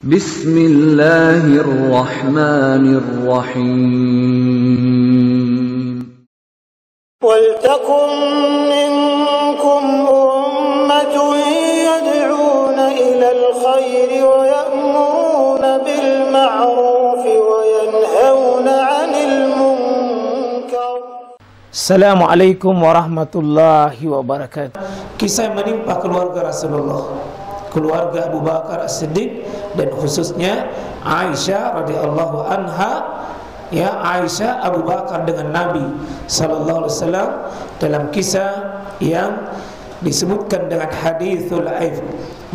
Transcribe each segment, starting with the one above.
Bismillahirrahmanirrahim. وَلْتَكُنْ مِنْكُمْ أُمَّةٌ يَدْعُونَ إِلَى الْخَيْرِ وَيَأْمُرُونَ بِالْمَعْرُوفِ وَيَنْهَوْنَ عَنِ الْمُنْكَرِ. Assalamualaikum warahmatullahi wabarakatuh. Kisah yang menimpa keluarga Rasulullah, keluarga Abu Bakar As-Siddiq, dan khususnya Aisyah radhiyallahu anha. Ya, Aisyah Abu Bakar dengan Nabi sallallahu alaihi wasallam dalam kisah yang disebutkan dengan hadithul aif,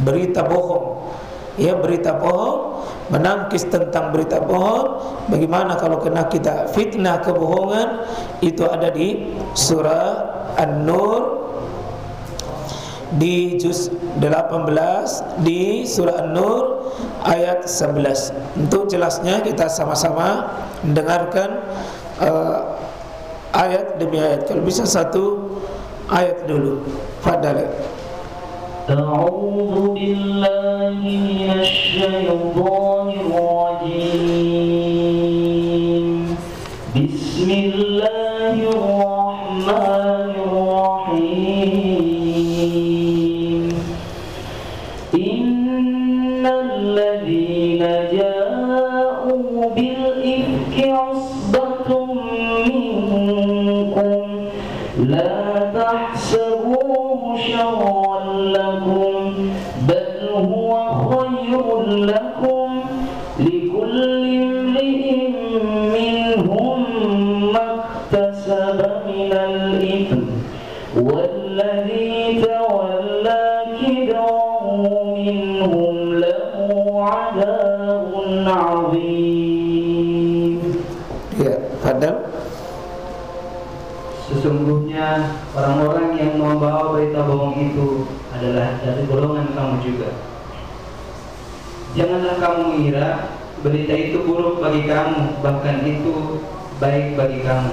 berita bohong. Ya, berita bohong, menangkis tentang berita bohong. Bagaimana kalau kena kita fitnah kebohongan, itu ada di surah An-Nur di juz 18, di surah An-Nur ayat 11. Untuk jelasnya kita sama-sama mendengarkan ayat demi ayat. Kalau bisa satu ayat dulu. Fadal. A'udzu billahi minasyaitonir rajim. Bismillahirrahmanirrahim. Innal ladzina ja'u bil ifki 'usbatum minkum la tahsabuhu syarran lakum bal huwa khairun lakum likulli imri'in minhum maktasaba minal ithmi walladzi tawalla kibrahu minhum lahu 'adzabun 'adzim. Ya, Fadal. Sesungguhnya orang-orang yang membawa berita bohong itu adalah dari golongan kamu juga. Janganlah kamu mengira berita itu buruk bagi kamu, bahkan itu baik bagi kamu.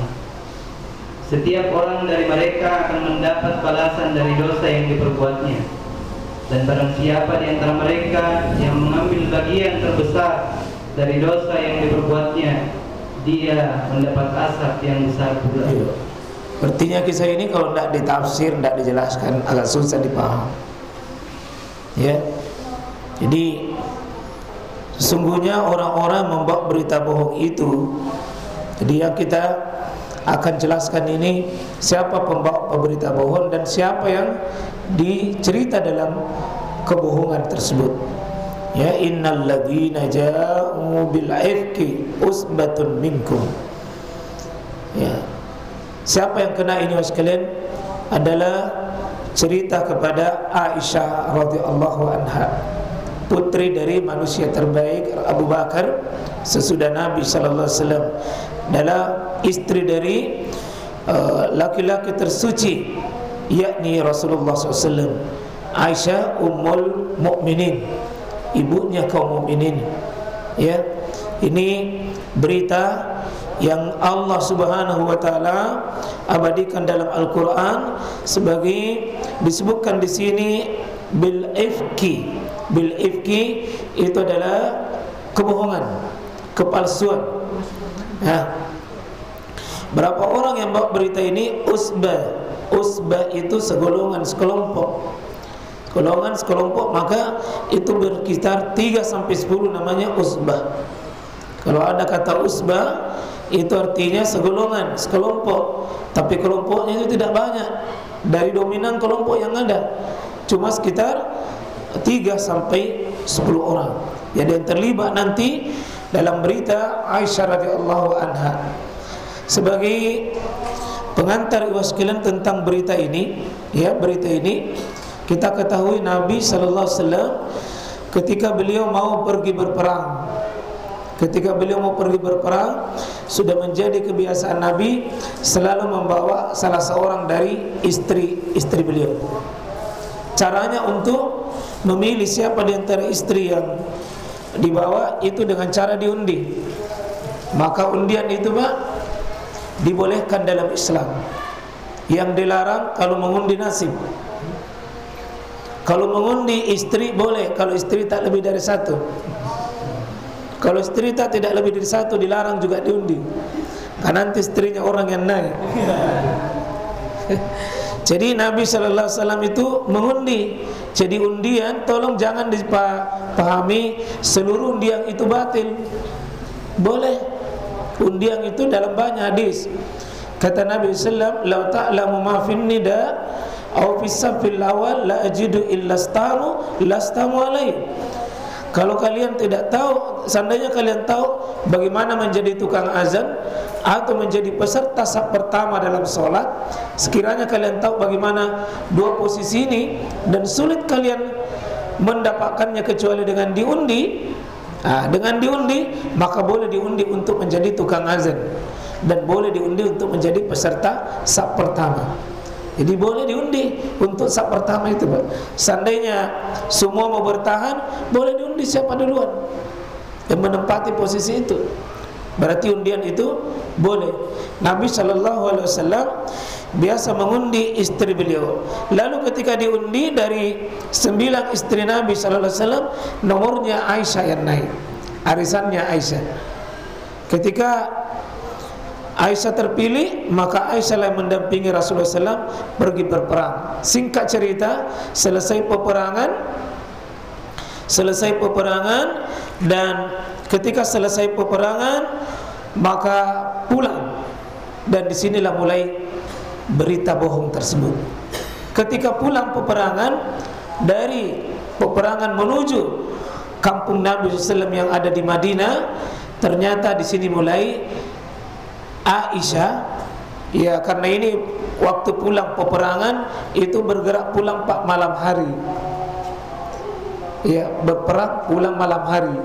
Setiap orang dari mereka akan mendapat balasan dari dosa yang diperbuatnya. Dan barang siapa di antara mereka yang mengambil bagian terbesar dari dosa yang diperbuatnya, dia mendapat azab yang besar pula. Artinya kisah ini kalau tidak ditafsir, tidak dijelaskan, agak susah dipaham. Ya, jadi sesungguhnya orang-orang membawa berita bohong itu. Jadi yang kita akan jelaskan ini, siapa pembawa berita bohong dan siapa yang dicerita dalam kebohongan tersebut. Ya, innal ladzina ja'u bil ifki usbatun minkum. Ya, siapa yang kena ini mas kalian adalah cerita kepada Aisyah radhiyallahu anha, putri dari manusia terbaik Abu Bakar sesudah Nabi sallallahu alaihi wasallam, adalah istri dari laki-laki tersuci yakni Rasulullah SAW. Aisyah ummul mukminin, ibunya kaum mukminin. Ya, ini berita yang Allah Subhanahu wa taala abadikan dalam Al-Qur'an sebagai disebutkan di sini bil ifki. Bil ifki itu adalah kebohongan, kepalsuan. Ya. Berapa orang yang bawa berita ini? Usbah. Usbah itu segolongan, sekelompok. Golongan sekelompok, maka itu berkisar 3 sampai 10 namanya usbah. Kalau ada kata usbah itu artinya segolongan, sekelompok. Tapi kelompoknya itu tidak banyak. Dari dominan kelompok yang ada cuma sekitar 3 sampai 10 orang. Jadi yang terlibat nanti dalam berita Aisyah radhiyallahu anha. Sebagai pengantar ibu sekalian tentang berita ini, ya, berita ini kita ketahui Nabi sallallahu alaihi wasallam ketika beliau mau pergi berperang. Ketika beliau mau pergi berperang, sudah menjadi kebiasaan Nabi selalu membawa salah seorang dari istri beliau. Caranya untuk memilih siapa di antara istri yang dibawa itu dengan cara diundi. Maka undian itu Pak dibolehkan dalam Islam. Yang dilarang kalau mengundi nasib. Kalau mengundi istri boleh, kalau istri tak lebih dari satu. Kalau istri tak tidak lebih dari satu dilarang juga diundi. Karena nanti istrinya orang yang naik. Jadi Nabi sallallahu alaihi wasallam itu mengundi. Jadi undian tolong jangan dipahami seluruh undian itu batil. Boleh. Undian itu dalam banyak hadis. Kata Nabi sallallahu alaihi wasallam, "Lau ta'lamu ma fin nida aw fis safil awal la ajidu illa lastamu alaihi." Kalau kalian tidak tahu, seandainya kalian tahu bagaimana menjadi tukang azan atau menjadi peserta saf pertama dalam sholat, sekiranya kalian tahu bagaimana dua posisi ini dan sulit kalian mendapatkannya kecuali dengan diundi. Dengan diundi, maka boleh diundi untuk menjadi tukang azan dan boleh diundi untuk menjadi peserta saf pertama. Jadi boleh diundi untuk saf pertama itu, Pak. Seandainya semua mau bertahan, boleh diundi siapa duluan yang menempati posisi itu. Berarti undian itu boleh. Nabi sallallahu alaihi wasallam biasa mengundi istri beliau. Lalu ketika diundi dari 9 istri Nabi sallallahu alaihi wasallam, nomornya Aisyah yang naik. Arisannya Aisyah. Ketika Aisyah terpilih, maka Aisyah yang mendampingi Rasulullah SAW pergi berperang. Singkat cerita, selesai peperangan dan ketika selesai peperangan maka pulang, dan disinilah mulai berita bohong tersebut. Ketika pulang peperangan, dari peperangan menuju kampung Nabi SAW yang ada di Madinah, ternyata di sini mulai Aisyah, ya karena ini waktu pulang peperangan itu bergerak pulang Pak malam hari, ya berperang pulang malam hari,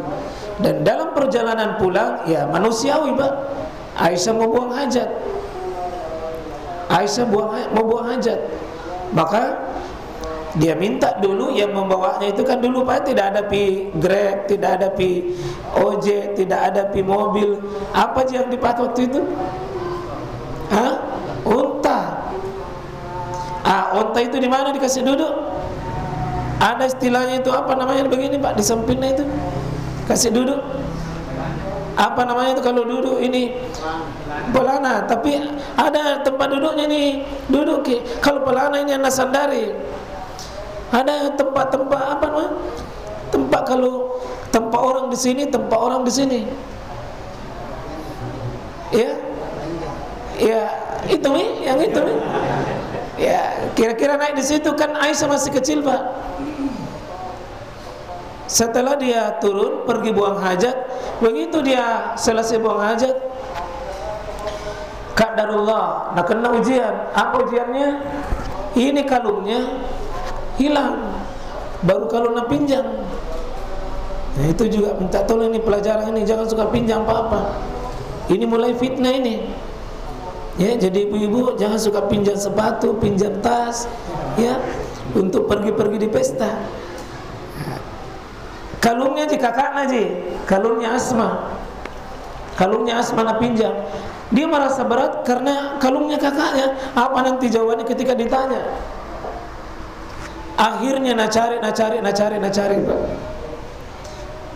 dan dalam perjalanan pulang ya manusiawi Pak, Aisyah mau buang hajat, mau buang hajat, maka dia minta dulu yang membawanya itu kan dulu Pak tidak ada pi Grab, tidak ada pi ojek, tidak ada pi mobil. Apa aja yang dipakai waktu itu? Unta. Unta itu di mana dikasih duduk? Ada istilahnya itu apa namanya begini Pak, di sampingnya itu kasih duduk. Apa namanya itu kalau duduk ini? Pelana, tapi ada tempat duduknya nih, duduk. Kalau pelana ini anak sandari. Ada tempat-tempat apa namanya? Tempat kalau tempat orang di sini, tempat orang di sini. Ya. Ya, itu nih, yang itu nih. Ya, kira-kira naik di situ kan Aisyah masih kecil, Pak. Setelah dia turun pergi buang hajat, begitu dia selesai buang hajat, qadarullah, nah kena ujian. Apa ujiannya? Ini kalungnya hilang, baru kalungnya pinjam. Nah itu juga minta tolong, ini pelajaran ini, jangan suka pinjam apa-apa. Ini mulai fitnah ini. Ya, jadi ibu-ibu jangan suka pinjam sepatu, pinjam tas, ya, untuk pergi-pergi di pesta. Kalungnya jika kakaknya ji, kalungnya Asma nak pinjam. Dia merasa berat karena kalungnya kakaknya. Apa nanti jawabannya ketika ditanya? Akhirnya nak cari.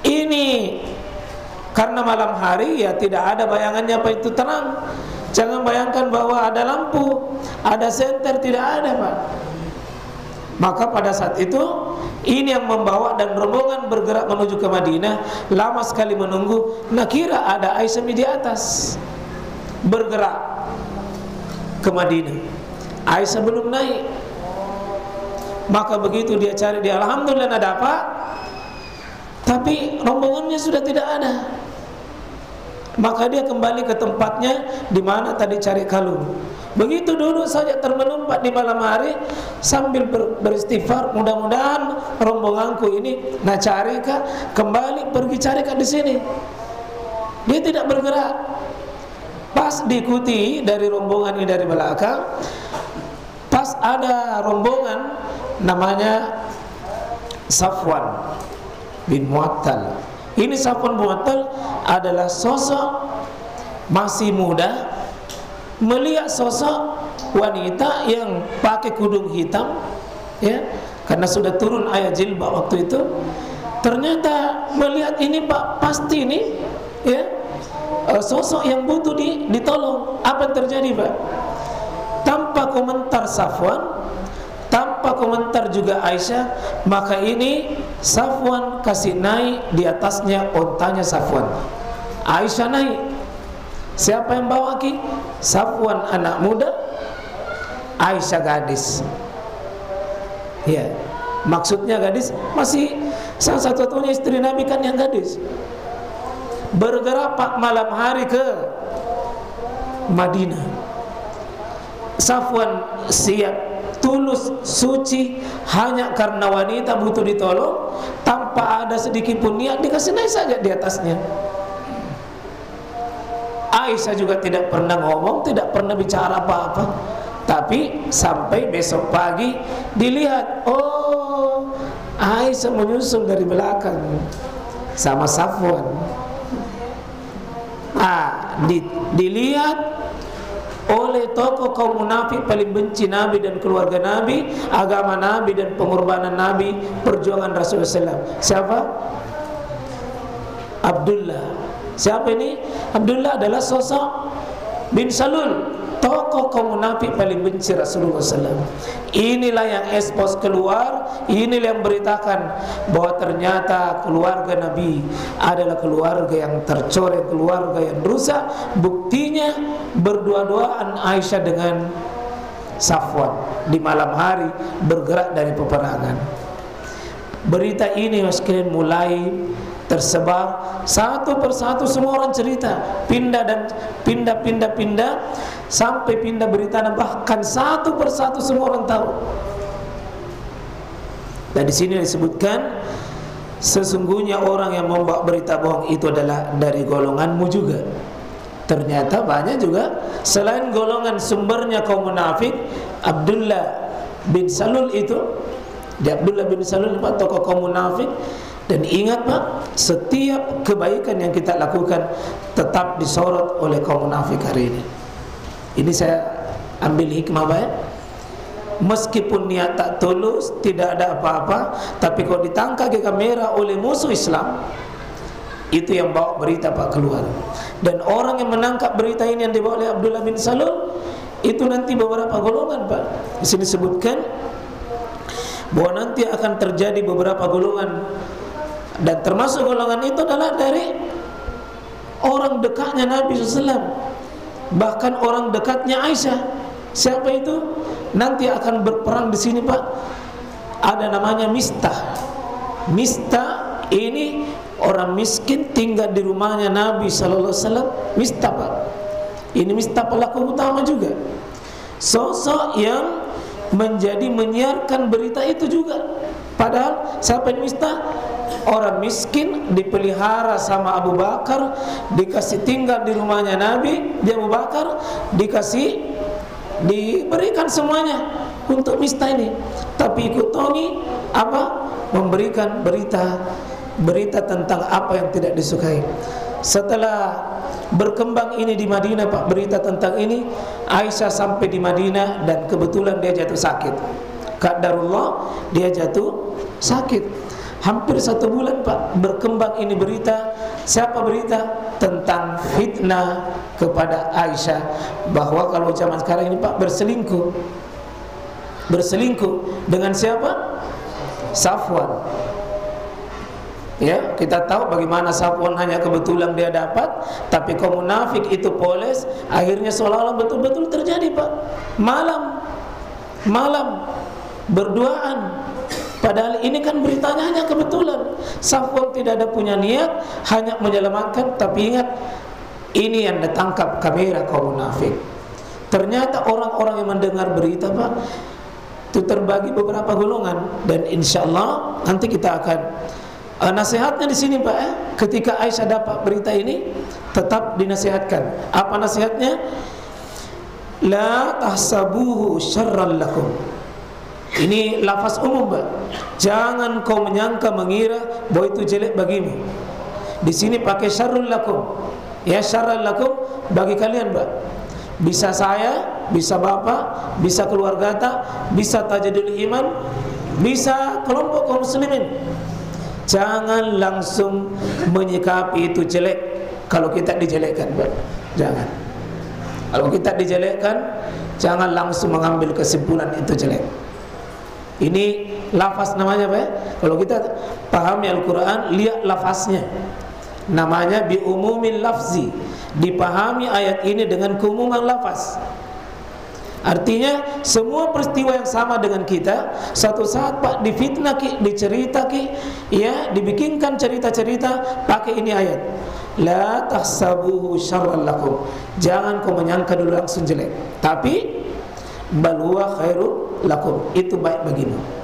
Ini karena malam hari ya tidak ada bayangannya apa itu terang. Jangan bayangkan bahwa ada lampu, ada senter, tidak ada Pak. Maka pada saat itu ini yang membawa dan rombongan bergerak menuju ke Madinah. Lama sekali menunggu. Nah kira ada Aisyah di atas bergerak ke Madinah. Aisyah belum naik. Maka begitu dia cari, dia alhamdulillah ada apa? Tapi rombongannya sudah tidak ada. Maka dia kembali ke tempatnya di mana tadi cari kalung. Begitu duduk saja termelumpat di malam hari sambil beristighfar, mudah-mudahan rombonganku ini nak cari kah, kembali pergi cari kah di sini. Dia tidak bergerak. Pas diikuti dari rombongan ini dari belakang, pas ada rombongan namanya Safwan bin Mu'attal. Ini Safwan bin Mu'attal adalah sosok masih muda, melihat sosok wanita yang pakai kudung hitam, ya, karena sudah turun ayat jilbab waktu itu. ternyata melihat ini Pak, pasti ini ya sosok yang butuh ditolong. Apa yang terjadi Pak? Tanpa komentar Safwan, tanpa komentar juga Aisyah, maka ini Safwan kasih naik di atasnya ontanya Safwan. Aisyah naik. Siapa yang bawa ki? Safwan anak muda, Aisyah gadis. Ya, maksudnya gadis, masih salah satu-satunya istri Nabi kan yang gadis. Bergerak Pak malam hari ke Madinah. Safwan siap, tulus, suci, hanya karena wanita butuh ditolong, tanpa ada sedikit pun niat, dikasih naik saja di atasnya. Aisyah juga tidak pernah ngomong, tidak pernah bicara apa-apa. Tapi sampai besok pagi dilihat, oh Aisyah menyusul dari belakang sama Safwan. Dilihat oleh tokoh kaum munafik paling benci Nabi dan keluarga Nabi, agama Nabi dan pengorbanan Nabi, perjuangan Rasulullah SAW. Siapa? Abdullah. Siapa ini? Abdullah adalah sosok bin Salul, tokoh kaum munafik paling benci Rasulullah SAW. Inilah yang expose keluar, inilah yang beritakan bahwa ternyata keluarga Nabi adalah keluarga yang tercoreng, keluarga yang rusak. Buktinya berdua-duaan Aisyah dengan Safwan di malam hari bergerak dari peperangan. Berita ini mas sekalian mulai tersebar satu persatu, semua orang cerita, pindah sampai pindah berita, dan bahkan satu persatu semua orang tahu. Dan di sini disebutkan sesungguhnya orang yang membawa berita bohong itu adalah dari golonganmu juga. Ternyata banyak juga selain golongan sumbernya kaum munafik, Abdullah bin Salul itu, di Abdullah bin Salul Pak, tokoh kaum munafik. Dan ingat Pak, setiap kebaikan yang kita lakukan tetap disorot oleh kaum munafik hari ini. Ini saya ambil hikmah Pak ya. Meskipun niat tak tulus, tidak ada apa-apa, tapi kalau ditangkap ke kamera oleh musuh Islam, itu yang bawa berita Pak keluar. Dan orang yang menangkap berita ini yang dibawa oleh Abdullah bin Salul, itu nanti beberapa golongan Pak. Di sini disebutkan bahwa nanti akan terjadi beberapa golongan, dan termasuk golongan itu adalah dari orang dekatnya Nabi SAW, bahkan orang dekatnya Aisyah. Siapa itu? Nanti akan berperang di sini Pak. Ada namanya Mistah. Mistah ini orang miskin tinggal di rumahnya Nabi SAW. Mistah Pak. Ini Mistah pelaku utama juga. Sosok yang menyiarkan berita itu juga. Padahal siapa yang Mistah? Orang miskin dipelihara sama Abu Bakar, dikasih tinggal di rumahnya Nabi, di Abu Bakar, diberikan semuanya untuk Mistah ini. Tapi ikut Tony apa? Memberikan berita tentang apa yang tidak disukai. Setelah berkembang ini di Madinah Pak, berita tentang ini, Aisyah sampai di Madinah dan kebetulan dia jatuh sakit. Qadarullah, dia jatuh sakit. Hampir 1 bulan Pak berkembang ini berita. Siapa berita? Tentang fitnah kepada Aisyah, bahwa kalau zaman sekarang ini Pak berselingkuh dengan siapa? Safwan. Ya, kita tahu bagaimana Safwan hanya kebetulan dia dapat, tapi kaum munafik itu poles, akhirnya seolah-olah betul-betul terjadi Pak. Malam berduaan. Padahal ini kan beritanya hanya kebetulan. Safwan tidak ada punya niat, hanya menyelamatkan. Tapi ingat, ini yang ditangkap kamera kaum munafik. Ternyata orang-orang yang mendengar berita Pak, itu terbagi beberapa golongan. Dan insya Allah nanti kita akan nasihatnya di sini Pak ya. Ketika Aisyah dapat berita ini, tetap dinasihatkan. Apa nasihatnya? La tahsabuhu syarran lakum. Ini lafaz umum Pak. Jangan kau menyangka, mengira bahwa itu jelek bagimu. Di sini pakai syarrul lakum. Ya, syarrul lakum bagi kalian Pak. Bisa saya, bisa bapak, bisa keluarga, bisa tajadul iman, bisa kelompok kaum muslimin. Jangan langsung menyikapi itu jelek. Kalau kita dijelekkan, jangan. Kalau kita dijelekkan, jangan langsung mengambil kesimpulan itu jelek. Ini lafaz namanya apa ya? Kalau kita pahami Al-Quran, lihat lafaznya. Namanya bi umumil lafzi. Dipahami ayat ini dengan keumuman lafaz. Artinya semua peristiwa yang sama dengan kita, satu saat Pak difitnah ki, dicerita ki, ya, dibikinkan cerita-cerita pakai ini ayat. La tahsabuhu syarran lakum. Jangan kau menyangka dulu langsung jelek, tapi bal huwa khairul lakum. Itu baik bagimu.